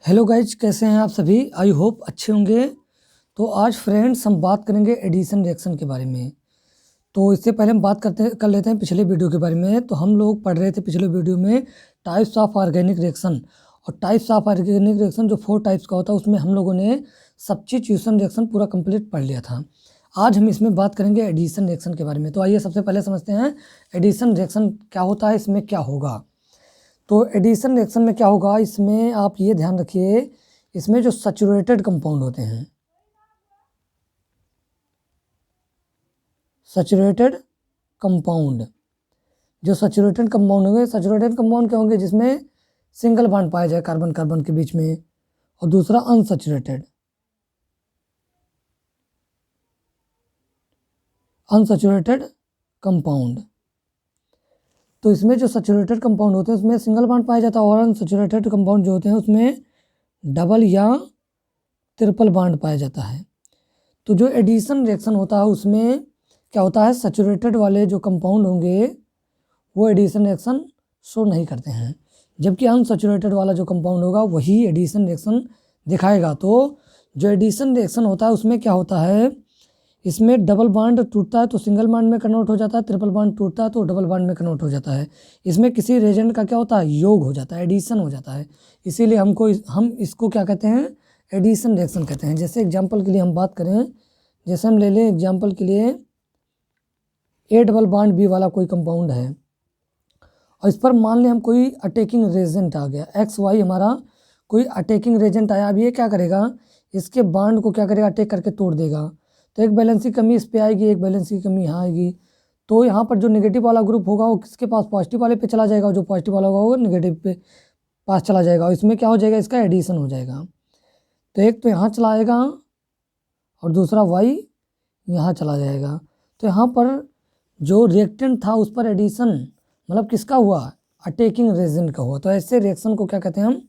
Hello guys, कैसे हैं आप सभी। आई होप अच्छे होंगे। तो आज फ्रेंड्स हम बात करेंगे एडिशन रिएक्शन के बारे में। तो इससे पहले हम बात कर लेते हैं पिछले वीडियो के बारे में। तो हम लोग पढ़ रहे थे पिछले वीडियो में टाइप्स ऑफ ऑर्गेनिक रिएक्शन। और टाइप्स ऑफ ऑर्गेनिक रिएक्शन जो 4 टाइप्स का होता है उसमें हम लोगों ने सब्स्टिट्यूशन रिएक्शन पूरा कंप्लीट पढ़ लिया था। आज हम इसमें बात करेंगे एडिशन रिएक्शन के बारे में। तो आइए सबसे पहले समझते हैं एडिशन रिएक्शन क्या होता है, इसमें क्या होगा। तो एडिशन रिएक्शन में क्या होगा, इसमें आप ये ध्यान रखिए, इसमें जो सैचुरेटेड कंपाउंड होते हैं, सैचुरेटेड कंपाउंड, जो सैचुरेटेड कंपाउंड होंगे, सैचुरेटेड कंपाउंड क्या होंगे जिसमें सिंगल बॉन्ड पाया जाए कार्बन कार्बन के बीच में, और दूसरा अनसैचुरेटेड कंपाउंड। तो इसमें जो सैचुरेटेड कंपाउंड होते हैं उसमें सिंगल बॉन्ड पाया जाता है, और अनसैचुरेटेड कंपाउंड जो होते हैं उसमें डबल या ट्रिपल बॉन्ड पाया जाता है। तो जो एडिशन रिएक्शन होता है उसमें क्या होता है, सैचुरेटेड वाले जो कंपाउंड होंगे वो एडिशन रिएक्शन शो नहीं करते हैं, जबकि अनसैचुरेटेड वाला जो कंपाउंड होगा वही एडिशन रिएक्शन दिखाएगा। तो जो एडिशन रिएक्शन होता है उसमें क्या होता है, इसमें डबल बॉन्ड टूटता है तो सिंगल बॉन्ड में कन्वर्ट हो जाता है, ट्रिपल बॉन्ड टूटता है तो डबल बॉन्ड में कन्वर्ट हो जाता है। इसमें किसी रिएजेंट का क्या होता है, योग हो जाता है, एडिशन हो जाता है। इसीलिए हम इसको क्या कहते हैं, एडिशन रिएक्शन कहते हैं। जैसे एग्जांपल के लिए हम बात करें, जैसे हम ले लें एग्जांपल के लिए ए डबल बॉन्ड बी वाला कोई कंपाउंड है, और इस पर मान लें हम कोई अटैकिंग रेजेंट आ गया, एक्स वाई हमारा कोई अटैकिंग रेजेंट आया। अब ये क्या करेगा, इसके बॉन्ड को क्या करेगा, अटैक करके तोड़ देगा। तो एक बैलेंस की कमी इस पे आएगी, एक बैलेंस की कमी यहाँ आएगी। तो यहाँ पर जो नेगेटिव वाला ग्रुप होगा वो किसके पास, पॉजिटिव वाले पे चला जाएगा, और जो पॉजिटिव वाला होगा वो नेगेटिव पे पास चला जाएगा। और इसमें क्या हो जाएगा, इसका एडिशन हो जाएगा। तो एक तो यहाँ चला आएगा और दूसरा वाई यहाँ चला जाएगा। तो यहाँ पर जो रिएक्टेंट था उस पर एडिशन मतलब किसका हुआ, अटैकिंग रेजेंट का हुआ। तो ऐसे रिएक्शन को क्या कहते हैं, हम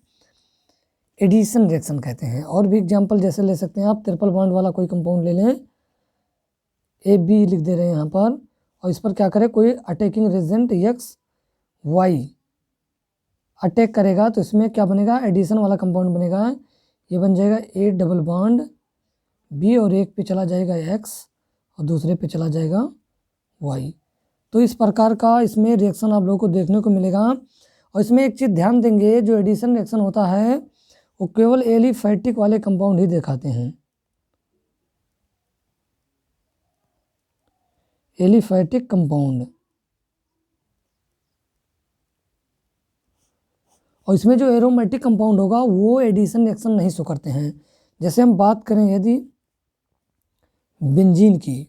एडिशन रिएक्शन कहते हैं। और भी एग्जांपल जैसे ले सकते हैं आप, ट्रिपल बॉन्ड वाला कोई कंपाउंड ले लें, ए बी लिख दे रहे हैं यहाँ पर, और इस पर क्या करें, कोई attacking Regent x Y attack करेगा, तो इसमें क्या बनेगा, एडिशन वाला कंपाउंड बनेगा। ये बन जाएगा ए डबल बॉन्ड बी, और एक पे चला जाएगा एक्स और दूसरे पे चला जाएगा वाई। तो इस प्रकार का इसमें रिएक्शन आप लोगों को देखने को मिलेगा। और इसमें एक चीज़ ध्यान देंगे, जो एडिशन रिएक्शन होता है वो केवल एलिफैटिक वाले कंपाउंड ही दिखाते हैं, एलिफैटिक कंपाउंड। और इसमें जो एरोमेटिक कंपाउंड होगा वो एडिशन रिएक्शन नहीं शो करते हैं। जैसे हम बात करें यदि बेंजीन की,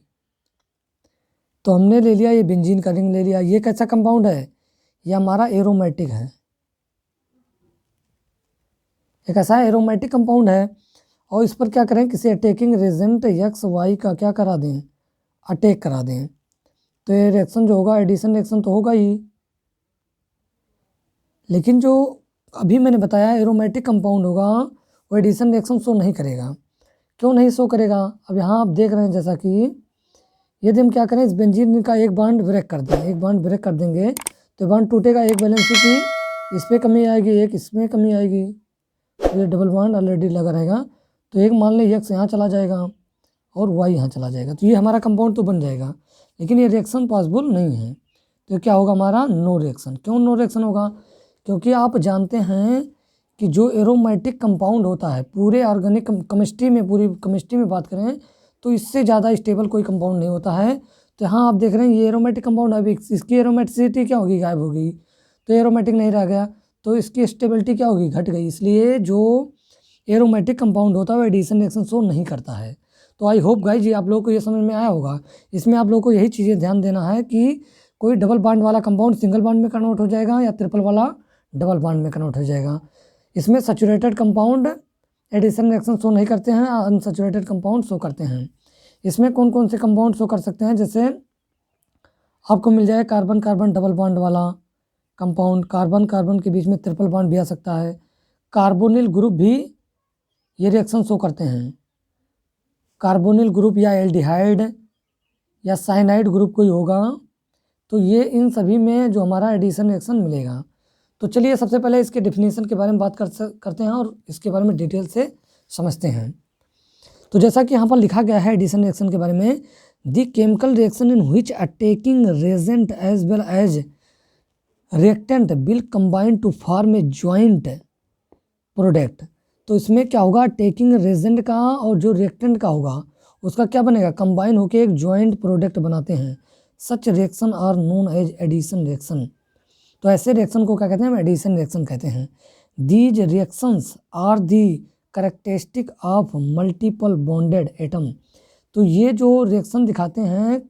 तो हमने ले लिया ये बेंजीन का रिंग ले लिया, ये कैसा कंपाउंड है, ये हमारा एरोमेटिक है, एक ऐसा एरोमेटिक कंपाउंड है। और इस पर क्या करें, किसी अटैकिंग रेजेंट एक्स वाई का क्या करा दें, अटैक करा दें, तो ये रिएक्शन जो होगा एडिशन रिएक्शन तो होगा ही। लेकिन जो अभी मैंने बताया एरोमेटिक कंपाउंड होगा वो एडिशन रिएक्शन शो नहीं करेगा। क्यों नहीं शो करेगा, अब यहाँ आप देख रहे हैं, जैसा कि यदि हम क्या करें, इस बेंजीन का एक बॉन्ड ब्रेक कर दें, एक बॉन्ड ब्रेक कर देंगे तो बॉन्ड टूटेगा, एक बैलेंस की इस पर कमी आएगी, एक इसमें कमी आएगी, तो ये डबल बॉन्ड ऑलरेडी लगा रहेगा। तो एक मान लें एक्स यहाँ चला जाएगा और वाई यहाँ चला जाएगा, तो ये हमारा कंपाउंड तो बन जाएगा, लेकिन ये रिएक्शन पॉसिबल नहीं है। तो क्या होगा हमारा, नो रिएक्शन। क्यों नो रिएक्शन होगा, क्योंकि आप जानते हैं कि जो एरोमेटिक कंपाउंड होता है पूरे ऑर्गेनिक केमिस्ट्री में, पूरी केमिस्ट्री में बात करें तो इससे ज़्यादा स्टेबल कोई कंपाउंड नहीं होता है। तो यहाँ आप देख रहे हैं ये एरोमेटिक कंपाउंड है, अभी इसकी एरोमेटिसिटी क्या होगी, गायब होगी, तो एरोमेटिक नहीं रह गया, तो इसकी स्टेबिलिटी क्या होगी, घट गई। इसलिए जो एरोमेटिक कंपाउंड होता है वो एडिशन रिएक्शन शो नहीं करता है। तो आई होप गाइज ये आप लोगों को ये समझ में आया होगा। इसमें आप लोगों को यही चीज़ें ध्यान देना है कि कोई डबल बॉन्ड वाला कंपाउंड सिंगल बॉन्ड में कन्वर्ट हो जाएगा, या ट्रिपल वाला डबल बॉन्ड में कन्वर्ट हो जाएगा। इसमें saturated compound addition reaction show नहीं करते हैं, अनसैचुरेटेड कंपाउंड शो करते हैं। इसमें कौन कौन से कंपाउंड शो कर सकते हैं, जैसे आपको मिल जाए कार्बन कार्बन डबल बॉन्ड वाला कंपाउंड, कार्बन कार्बन के बीच में ट्रिपल बॉन्ड भी आ सकता है, कार्बोनिल ग्रुप भी ये रिएक्शन शो करते हैं, कार्बोनिल ग्रुप या एल्डिहाइड या साइनाइड ग्रुप कोई होगा, तो ये इन सभी में जो हमारा एडिशन रिएक्शन मिलेगा। तो चलिए सबसे पहले इसके डेफिनेशन के बारे में बात करते हैं और इसके बारे में डिटेल से समझते हैं। तो जैसा कि यहाँ पर लिखा गया है एडिशन रिएक्शन के बारे में, the chemical reaction in which attacking reagent as well as reactant will combine to form a joint product. तो इसमें क्या होगा, अटैकिंग रेजेंट का और जो रिएक्टेंट का होगा उसका क्या बनेगा, कंबाइन होकर एक जॉइंट प्रोडक्ट बनाते हैं। Such reaction are known as addition reaction. तो ऐसे रिएक्शन को क्या कहते हैं, हम एडिशन रिएक्शन कहते हैं। These reactions are the characteristic of multiple bonded atom. तो ये जो रिएक्शन दिखाते हैं,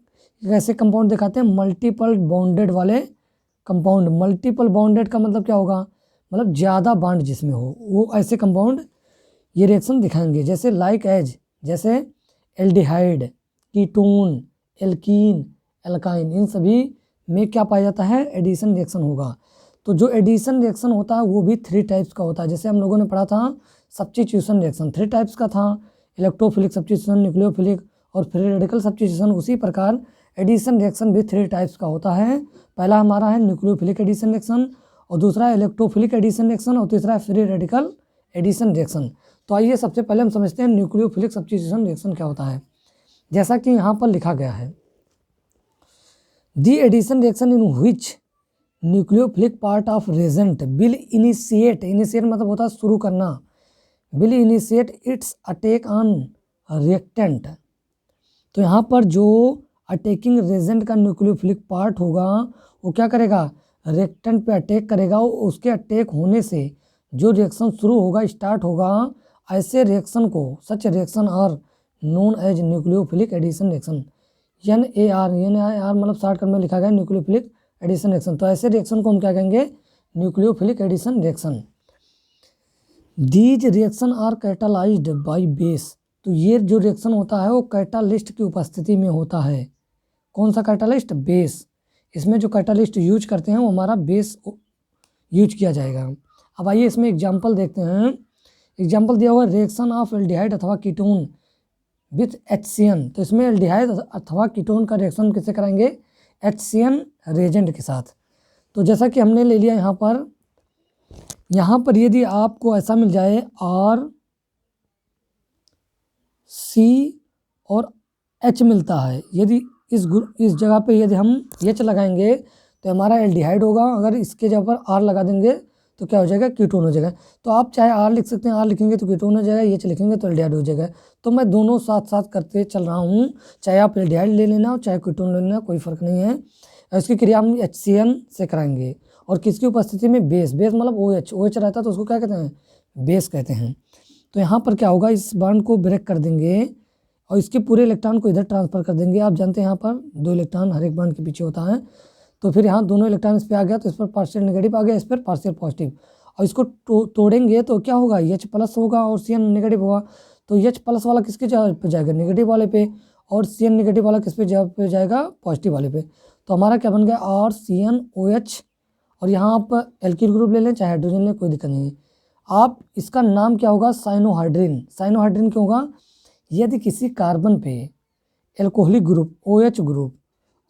कैसे कंपाउंड दिखाते हैं, मल्टीपल बॉन्डेड वाले कंपाउंड। मल्टीपल बॉन्डेड का मतलब क्या होगा, मतलब ज़्यादा बॉन्ड जिसमें हो, वो ऐसे कंपाउंड ये रिएक्शन दिखाएंगे। जैसे लाइक एज, जैसे एल्डिहाइड, कीटोन, एल्कीन, एल्काइन, इन सभी में क्या पाया जाता है, एडिशन रिएक्शन होगा। तो जो एडिशन रिएक्शन होता है वो भी 3 टाइप्स का होता है। जैसे हम लोगों ने पढ़ा था सब्स्टिट्यूशन रिएक्शन 3 टाइप्स का था, इलेक्ट्रोफिलिक सब्स्टिट्यूशन, न्यूक्लियोफिलिक और फ्री रेडिकल सब्स्टिट्यूशन। उसी प्रकार एडिशन रिएक्शन भी 3 टाइप्स का होता है। पहला हमारा है न्यूक्लियोफिलिक एडिशन रिएक्शन, और दूसरा है इलेक्ट्रोफिलिक एडिशन रिएक्शन, और तीसरा है फ्री रेडिकल एडिशन रिएक्शन। तो आइए सबसे पहले हम समझते हैं न्यूक्लियोफिलिक सब्स्टिट्यूशन रिएक्शन क्या होता है। जैसा कि यहाँ पर लिखा गया है, the addition reaction in which nucleophilic part of reagent will initiate, initiate मतलब होता है शुरू करना, will initiate its attack on reactant. तो यहाँ पर जो अटैकिंग रेजेंट का न्यूक्लियोफिलिक पार्ट होगा वो क्या करेगा, रिएक्टेंट पे अटैक करेगा। उसके अटैक होने से जो रिएक्शन शुरू होगा, स्टार्ट होगा, ऐसे रिएक्शन को such reaction are known as nucleophilic addition reaction. NAR मतलब शॉर्टकट में लिखा गया न्यूक्लियोफिलिक एडिशन रिएक्शन। तो ऐसे रिएक्शन को हम क्या कहेंगे, nucleophilic addition reaction. These reaction are catalysed by base. तो ये जो रिएक्शन होता है वो कैटालिस्ट की उपस्थिति में होता है। कौन सा कैटालिस्ट, बेस। इसमें जो कैटालिस्ट यूज करते हैं वो हमारा बेस यूज किया जाएगा। अब आइए इसमें एग्जाम्पल देखते हैं। एग्जाम्पल दिया हुआ है रिएक्शन ऑफ एल्डिहाइड अथवा कीटोन विथ HCN। तो इसमें एल्डिहाइड अथवा कीटोन का रिएक्शन किससे कराएंगे, HCN रेजेंट के साथ। तो जैसा कि हमने ले लिया यहाँ पर यदि आपको ऐसा मिल जाए RC और H मिलता है, यदि इस जगह पे यदि हम H लगाएंगे तो हमारा एल्डिहाइड होगा। अगर इसके जगह पर R लगा देंगे तो क्या हो जाएगा, कीटोन हो जाएगा। तो आप चाहे R लिख सकते हैं, R लिखेंगे तो कीटोन हो जाएगा, H लिखेंगे तो एल्डिहाइड हो जाएगा। तो मैं दोनों साथ साथ करते चल रहा हूँ, चाहे आप एल्डिहाइड ले लेना हो चाहे कीटोन ले लेना, कोई फ़र्क नहीं है। इसकी क्रिया हम HCN से कराएंगे। और किसकी उपस्थिति में, बेस। बेस मतलब OH रहता है तो उसको क्या कहते हैं, बेस कहते हैं। तो यहाँ पर क्या होगा, इस बॉन्ड को ब्रेक कर देंगे और इसके पूरे इलेक्ट्रॉन को इधर ट्रांसफ़र कर देंगे। आप जानते हैं यहाँ पर 2 इलेक्ट्रॉन हर एक बॉन्ड के पीछे होता है। तो फिर यहाँ दोनों इलेक्ट्रॉन इस पर आ गया तो इस पर पार्शियल नेगेटिव आ गया, इस पर पार्शियल पॉजिटिव। और इसको तोड़ेंगे तो क्या होगा, H प्लस होगा और CN नेगेटिव होगा। तो H प्लस वाला किसके जगह पे जाएगा, नेगेटिव वाले पे, और CN नेगेटिव वाला किस पे जगह पे जाएगा, पॉजिटिव वाले पे। तो हमारा क्या बन गया, RCNOH। और यहाँ आप एल्किल ग्रुप ले लें चाहे हाइड्रोजन लें, कोई दिक्कत नहीं है। आप इसका नाम क्या होगा, साइनोहाइड्रिन। साइनोहाइड्रिन क्यों होगा, यदि किसी कार्बन पे एल्कोहलिक ग्रुप OH ग्रुप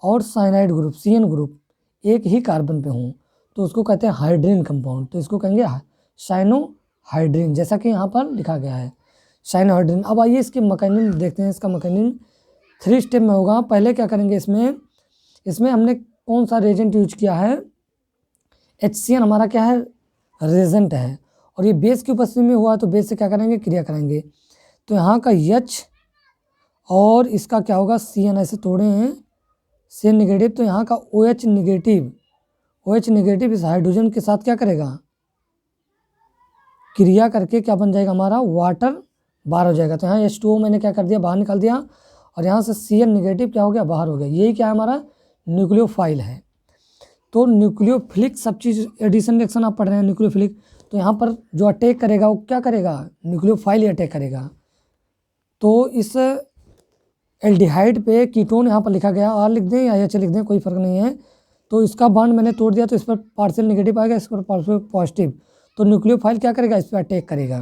और साइनाइड ग्रुप CN ग्रुप एक ही कार्बन पे हों तो उसको कहते हैं हाइड्रिन कंपाउंड। तो इसको कहेंगे साइनोहाइड्रिन, जैसा कि यहाँ पर लिखा गया है साइनोहाइड्रिन। अब आइए इसके मैकेनिज्म देखते हैं। इसका मैकेनिज्म 3 स्टेप में होगा। पहले क्या करेंगे, इसमें हमने कौन सा रेजेंट यूज किया है, HCN हमारा क्या है, रेजेंट है। और ये बेस की उपस्थिति में हुआ तो बेस से क्या करेंगे, क्रिया करेंगे। तो यहाँ का H और इसका क्या होगा, CN, ऐसे तोड़े हैं CN नेगेटिव। तो यहाँ का OH नेगेटिव इस हाइड्रोजन के साथ क्या करेगा, क्रिया करके क्या बन जाएगा, हमारा वाटर बाहर हो जाएगा। तो यहाँ H2O मैंने क्या कर दिया, बाहर निकाल दिया। और यहाँ से CN नेगेटिव क्या हो गया, बाहर हो गया। यही क्या है, हमारा न्यूक्लियोफाइल है। तो न्यूक्लियोफिलिक एडिशन रिएक्शन आप पढ़ रहे हैं, न्यूक्लियोफिलिक। तो यहाँ पर जो अटैक करेगा वो क्या करेगा, न्यूक्लियोफाइल ही अटैक करेगा। तो इस एल्डिहाइड पे कीटोन यहाँ पर लिखा गया, R लिख दें या H लिख दें, कोई फ़र्क नहीं है। तो इसका बॉन्ड मैंने तोड़ दिया तो इस पर पार्शियल नेगेटिव आएगा, इस पर पार्शियल पॉजिटिव। तो न्यूक्लियोफाइल क्या करेगा, इस पर अटैक करेगा।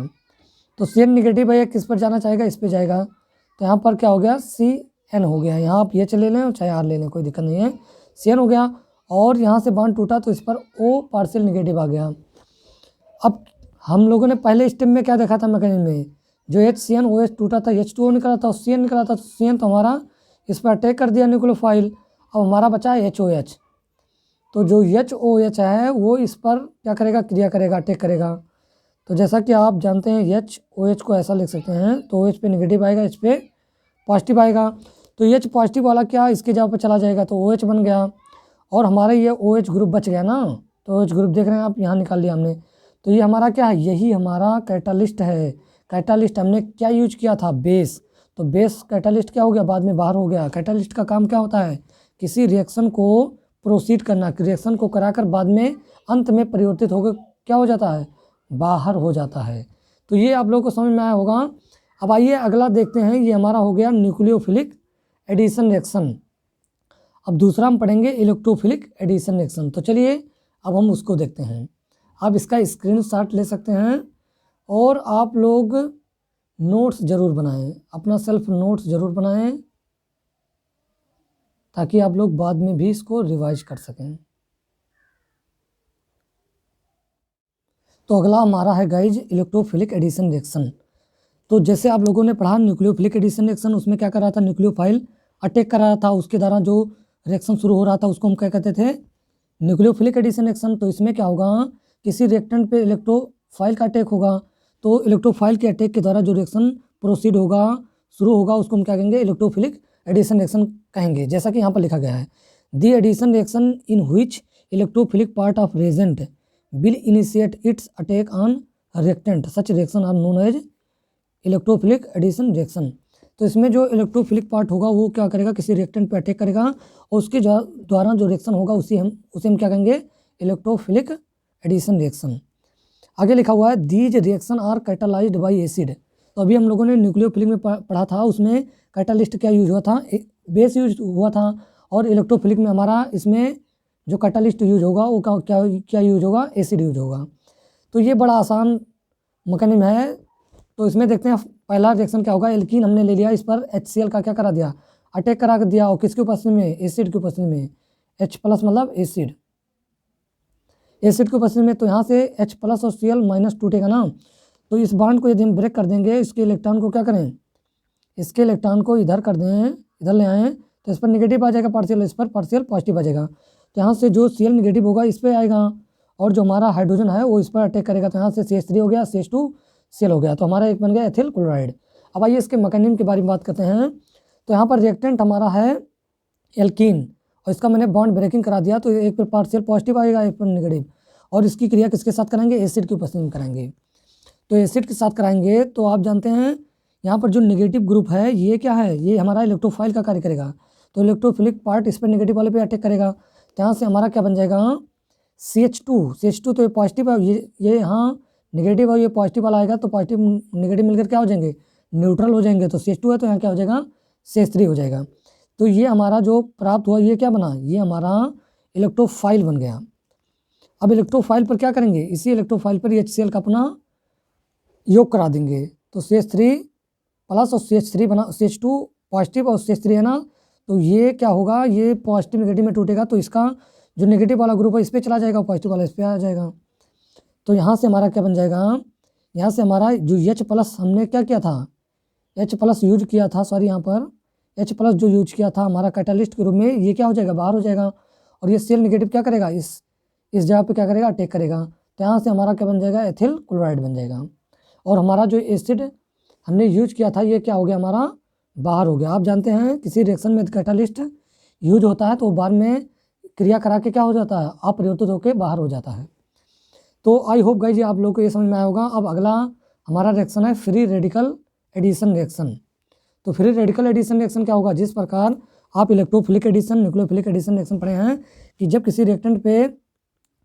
तो CN नेगेटिव है, किस पर जाना चाहेगा, इस पर जाएगा। तो यहाँ पर क्या हो गया, CN हो गया। यहाँ आप H ले लें चाहे R ले लें, कोई दिक्कत नहीं है, CN हो गया। और यहाँ से बॉन्ड टूटा तो इस पर O पार्शियल नेगेटिव आ गया। अब हम लोगों ने पहले स्टेप में क्या देखा था मैकेनिज्म में, जो HCN OH टूटा था, H2O निकला था, CN निकला था, तो CN तो हमारा इस पर अटैक कर दिया न्यूक्लियोफाइल। अब हमारा बचा है HOH। तो जो HOH है वो इस पर क्या करेगा, क्रिया करेगा, अटैक करेगा। तो जैसा कि आप जानते हैं HOH को ऐसा लिख सकते हैं, तो OH पे नेगेटिव आएगा, H पे पॉजिटिव आएगा। तो H पॉजिटिव वाला क्या इसके जगह पर चला जाएगा, तो OH बन गया और हमारा ये OH ग्रुप बच गया ना। तो OH ग्रुप देख रहे हैं आप, यहाँ निकाल लिया हमने। तो ये हमारा क्या है, यही हमारा कैटालिस्ट है। कैटालिस्ट हमने क्या यूज किया था, बेस। तो बेस कैटालिस्ट क्या हो गया, बाद में बाहर हो गया। कैटालिस्ट का काम क्या होता है, किसी रिएक्शन को प्रोसीड करना, रिएक्शन को कराकर बाद में अंत में परिवर्तित होकर क्या हो जाता है, बाहर हो जाता है। तो ये आप लोगों को समझ में आया होगा। अब आइए अगला देखते हैं, ये हमारा हो गया न्यूक्लियोफिलिक एडिशन रिएक्शन। अब दूसरा हम पढ़ेंगे इलेक्ट्रोफिलिक एडिशन रिएक्शन। तो चलिए अब हम उसको देखते हैं। आप इसका स्क्रीनशॉट ले सकते हैं और आप लोग नोट्स ज़रूर बनाएं, अपना सेल्फ नोट्स ज़रूर बनाएं, ताकि आप लोग बाद में भी इसको रिवाइज कर सकें। तो अगला हमारा है गाइज इलेक्ट्रोफिलिक एडिशन रिएक्शन। तो जैसे आप लोगों ने पढ़ा न्यूक्लियोफिलिक एडिशन रिएक्शन, उसमें क्या कर रहा था, न्यूक्लियोफाइल अटैक कर रहा था, उसके द्वारा जो रिएक्शन शुरू हो रहा था उसको हम क्या कहते थे, न्यूक्लियोफिलिक एडिशन रिएक्शन। तो इसमें क्या होगा, किसी रिएक्टेंट पे इलेक्ट्रोफाइल का अटैक होगा, तो इलेक्ट्रोफाइल के अटैक के द्वारा जो रिएक्शन प्रोसीड होगा, शुरू होगा, उसको हम क्या कहेंगे, इलेक्ट्रोफिलिक एडिशन रिएक्शन कहेंगे। जैसा कि यहाँ पर लिखा गया है, the addition reaction in which electrophilic part of reagent will initiate its attack on reactant, such reaction are known as electrophilic addition reaction. तो इसमें जो इलेक्ट्रोफिलिक पार्ट होगा वो क्या करेगा, किसी रिएक्टेंट पे अटैक करेगा और उसके द्वारा जो रिएक्शन होगा उसे हम क्या कहेंगे, इलेक्ट्रोफिलिक एडिशन रिएक्शन। आगे लिखा हुआ है these reaction are catalysed by acid. तो अभी हम लोगों ने न्यूक्लियोफिलिक में पढ़ा था, उसमें कैटालिस्ट क्या यूज हुआ था, बेस यूज हुआ था, और इलेक्ट्रोफिलिक में हमारा इसमें जो कैटालिस्ट यूज होगा वो क्या यूज होगा, एसिड यूज होगा। तो ये बड़ा आसान मैकेनिज्म है। तो इसमें देखते हैं पहला रिएक्शन क्या होगा, एल्कीन हमने ले लिया, इस पर HCl का क्या करा दिया, अटैक करा दिया, और किसकी उपस्थिति में, एसिड की उपस्थिति में, H+ मतलब एसिड की उपस्थिति में। तो यहाँ से H+ और Cl- टूटेगा ना, तो इस बॉन्ड को यदि हम ब्रेक कर देंगे, इसके इलेक्ट्रॉन को क्या करें, इसके इलेक्ट्रॉन को इधर कर दें, इधर ले आएँ, तो इस पर नेगेटिव आ जाएगा पार्शियल, इस पर पार्शियल पॉजिटिव आ जाएगा। तो यहाँ से जो Cl नेगेटिव होगा इस पर आएगा, और जो हमारा हाइड्रोजन है वो इस पर अटैक करेगा। तो यहाँ से CH3 हो गया, CH2 Cl हो गया, तो हमारा एक बन गया एथिल क्लोराइड। अब आइए इसके मैकेनिज्म के बारे में बात करते हैं। तो यहाँ पर रिएक्टेंट हमारा है एल्कीन, और इसका मैंने बॉन्ड ब्रेकिंग करा दिया, तो एक पर पार्शियल पॉजिटिव आएगा, एक पर नेगेटिव, और इसकी क्रिया किसके साथ कराएंगे, एसिड की उपस्थिति में कराएंगे। तो एसिड के साथ कराएंगे, तो आप जानते हैं यहाँ पर जो नेगेटिव ग्रुप है ये क्या है, ये हमारा इलेक्ट्रोफाइल का कार्य करेगा। तो इलेक्ट्रोफिलिक पार्ट इस पर नेगेटिव वाले पे अटैक करेगा, तो यहाँ से हमारा क्या बन जाएगा, CH2 तो ये पॉजिटिव है, ये यहाँ नेगेटिव है, ये पॉजिटिव वाला आएगा, तो पॉजिटिव नेगेटिव मिलकर क्या हो जाएंगे, न्यूट्रल हो जाएंगे। तो CH2 है तो यहाँ क्या हो जाएगा, CH3 हो जाएगा। तो ये हमारा जो प्राप्त हुआ ये क्या बना, ये हमारा इलेक्ट्रोफाइल बन गया। अब इलेक्ट्रोफाइल पर क्या करेंगे, इसी इलेक्ट्रोफाइल पर HCl का अपना योग करा देंगे। तो CH3+ और CH3 बना, CH2 पॉजिटिव और CH3 है ना, तो ये क्या होगा, ये पॉजिटिव नेगेटिव में टूटेगा, तो इसका जो नेगेटिव वाला ग्रुप है इस पर चला जाएगा, पॉजिटिव वाला इस पर आ जाएगा। तो यहाँ से हमारा क्या बन जाएगा, यहाँ से हमारा जो H+ हमने क्या किया था, H+ यूज किया था, सॉरी यहाँ पर H+ जो यूज किया था हमारा कैटालिस्ट के रूप में, ये क्या हो जाएगा, बाहर हो जाएगा, और ये Cl नेगेटिव क्या करेगा, इस जगह पे क्या करेगा, अटैक करेगा। तो यहाँ से हमारा क्या बन जाएगा, एथिल क्लोराइड बन जाएगा, और हमारा जो एसिड हमने यूज किया था ये क्या हो गया, हमारा बाहर हो गया। आप जानते हैं किसी रिएक्शन में कैटालिस्ट यूज होता है तो बाद में क्रिया करा के क्या हो जाता है, अपरिवर्तित होकर बाहर हो जाता है। तो आई होप गाइज आप लोगों को ये समझ में आया होगा। अब अगला हमारा रिएक्शन है फ्री रेडिकल एडिशन रिएक्शन। तो फ्री रेडिकल एडिशन रिएक्शन क्या होगा, जिस प्रकार आप electrophilic addition, nucleophilic addition reaction पढ़े हैं कि जब किसी रिएक्टेंट पे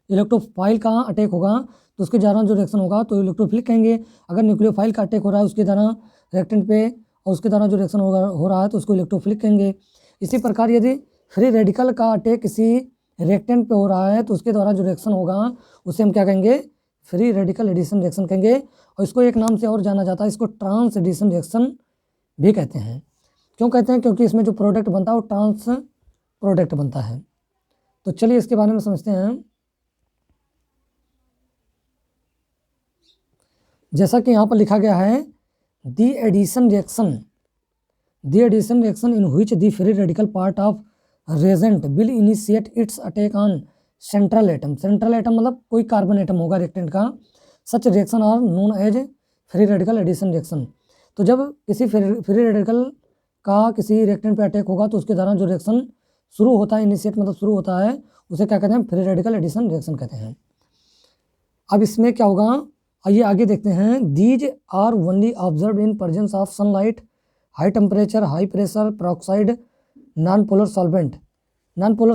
इलेक्ट्रोफाइल का अटैक होगा तो उसके दौरान जो रिएक्शन होगा तो इलेक्ट्रोफिलिक कहेंगे। अगर न्यूक्लियोफाइल का अटैक हो रहा है उसके दौरान रिएक्टेंट पे और उसके दौरान जो रिएक्शन हो रहा है तो उसको इलेक्ट्रोफिलिक कहेंगे। इसी प्रकार यदि फ्री रेडिकल का अटैक किसी रिएक्टेंट पे हो रहा है तो उसके द्वारा जो रिएक्शन होगा उसे हम क्या कहेंगे, फ्री रेडिकल एडिशन रिएक्शन कहेंगे। और इसको एक नाम से और जाना जाता है, इसको ट्रांस एडिशन रिएक्शन भी कहते हैं। क्यों कहते हैं, क्योंकि इसमें जो प्रोडक्ट बनता है वो ट्रांस प्रोडक्ट बनता है। तो चलिए इसके बारे में समझते हैं। जैसा कि यहाँ पर लिखा गया है, the addition reaction in which the free radical part of reagent will initiate its attack on central atom मतलब कोई कार्बन एटम होगा रिएक्टेंट का। Such reaction are known as free radical addition reaction. तो जब किसी फ्री रेडिकल का किसी reactant पे अटैक होगा तो उसके दौरान जो रिएक्शन शुरू होता है, इनिशिएट मतलब शुरू होता है, उसे क्या कहते हैं? फ्री रेडिकल एडिशन रिएक्शन कहते हैं। अब इसमें क्या होगा, आइए आगे देखते हैं। These are only observe in presence of sunlight, high temperature, high pressure, peroxide, non polar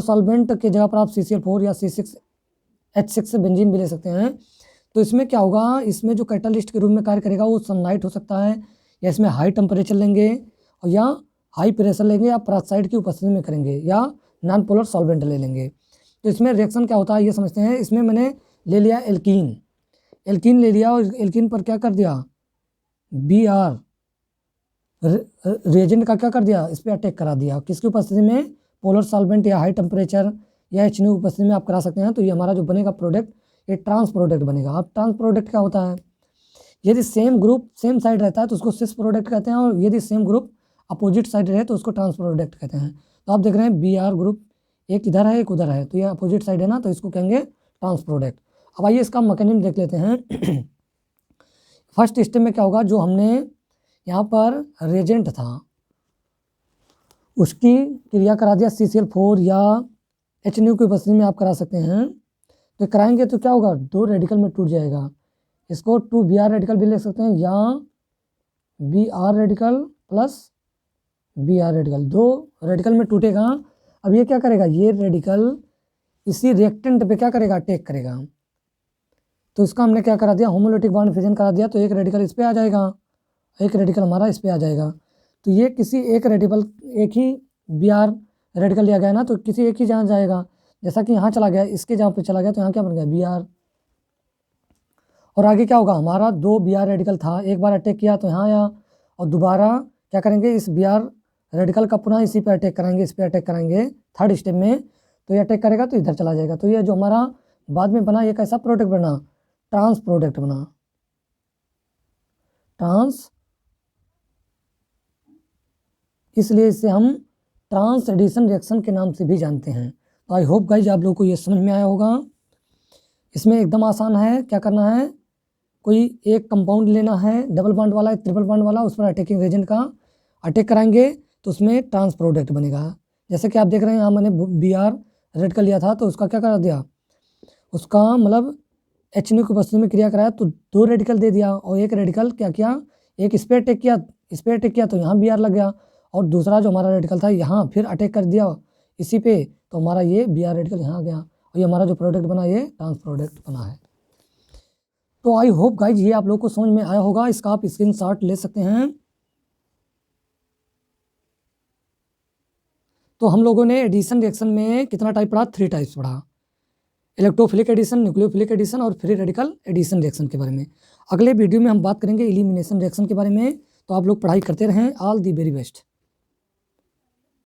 solvent की जगह पर आप CCl4 या C6H6 बेंजीन भी ले सकते हैं। तो इसमें क्या होगा, इसमें जो कैटालिस्ट के रूप में कार्य करेगा वो सनलाइट हो सकता है, या इसमें हाई टेम्परेचर लेंगे और या हाई प्रेशर लेंगे, या पेरोक्साइड की उपस्थिति में करेंगे, या नॉन पोलर सॉल्वेंट ले लेंगे। तो इसमें रिएक्शन क्या होता है ये समझते हैं। इसमें मैंने ले लिया एल्कीन ले लिया, और एल्कीन पर क्या कर दिया, Br रिएजेंट का क्या कर दिया, इस पर अटैक करा दिया। किसकी उपस्थिति में? पोलर सॉल्वेंट या हाई टेम्परेचर या HNO की उपस्थिति में आप करा सकते हैं। तो ये हमारा जो बनेगा प्रोडक्ट, ये ट्रांस प्रोडक्ट बनेगा। अब ट्रांस प्रोडक्ट क्या होता है, यदि सेम ग्रुप सेम साइड रहता है तो उसको सिस प्रोडक्ट कहते हैं, और यदि सेम ग्रुप अपोजिट साइड रहे तो उसको ट्रांस प्रोडक्ट कहते हैं। तो आप देख रहे हैं Br ग्रुप एक इधर है एक उधर है, तो ये अपोजिट साइड है ना, तो इसको कहेंगे ट्रांस प्रोडक्ट। अब आइए इसका मैकेनिज्म देख लेते हैं। फर्स्ट स्टेप में क्या होगा, जो हमने यहाँ पर रिएजेंट था उसकी क्रिया करा दिया CCl4 या HNO की उपस्थिति में आप करा सकते हैं। तो कराएंगे तो क्या होगा, 2 रेडिकल में टूट जाएगा। इसको 2Br रेडिकल भी ले सकते हैं, या Br radical plus Br radical, 2 radical में टूटेगा। अब ये क्या करेगा, ये रेडिकल इसी रिएक्टेंट पे क्या करेगा, अटैक करेगा। तो इसका हमने क्या करा दिया, होमोलिटिक बॉन्ड फिजन करा दिया। तो एक रेडिकल इस पे आ जाएगा, एक रेडिकल हमारा इस पे आ जाएगा। तो ये किसी एक ही Br रेडिकल लिया गया ना, तो किसी एक ही जहाँ जाएगा। जैसा कि यहाँ चला गया, इसके जहाँ पे चला गया, तो यहाँ क्या बन गया, Br। और आगे क्या होगा, हमारा 2 Br रेडिकल था, एक बार अटैक किया तो यहाँ आया, और दोबारा क्या करेंगे, इस Br रेडिकल का पुनः इसी पे अटैक कराएंगे, इस पे अटैक कराएंगे थर्ड स्टेप में। तो ये अटैक करेगा तो इधर चला जाएगा। तो ये जो हमारा बाद में बना, ये कैसा प्रोडक्ट बना, ट्रांस प्रोडक्ट बना, ट्रांस। इसलिए इसे हम ट्रांस एडिशन रिएक्शन के नाम से भी जानते हैं। तो आई होप गाइज आप लोगों को ये समझ में आया होगा। इसमें एकदम आसान है, क्या करना है, कोई एक कंपाउंड लेना है, डबल बॉन्ड वाला, ट्रिपल बॉन्ड वाला, उस पर अटैकिंग एजेंट का अटैक कराएंगे तो उसमें ट्रांस प्रोडक्ट बनेगा। जैसे कि आप देख रहे हैं यहाँ मैंने Br रेड कर लिया था, तो उसका क्या कर दिया, उसका मतलब HNO की उपस्थिति में क्रिया कराया तो 2 रेडिकल दे दिया, और एक रेडिकल क्या किया, एक इस पर अटैक किया तो यहाँ Br लग गया, और दूसरा जो हमारा रेडिकल था यहाँ फिर अटैक कर दिया इसी पे, तो हमारा ये Br रेडिकल यहाँ आ गया, और ये हमारा जो प्रोडक्ट बना ये ट्रांस प्रोडक्ट बना है। तो आई होप गाइज ये आप लोग को समझ में आया होगा। इसका आप स्क्रीनशॉट ले सकते हैं। तो हम लोगों ने एडिशन रिएक्शन में कितना टाइप पढ़ा, 3 टाइप्स पढ़ा, इलेक्ट्रोफिलिक एडिशन, न्यूक्लियोफिलिक एडिशन और फ्री रेडिकल एडिशन रिएक्शन के बारे में। अगले वीडियो में हम बात करेंगे एलिमिनेशन रिएक्शन के बारे में। तो आप लोग पढ़ाई करते रहें। All the very best.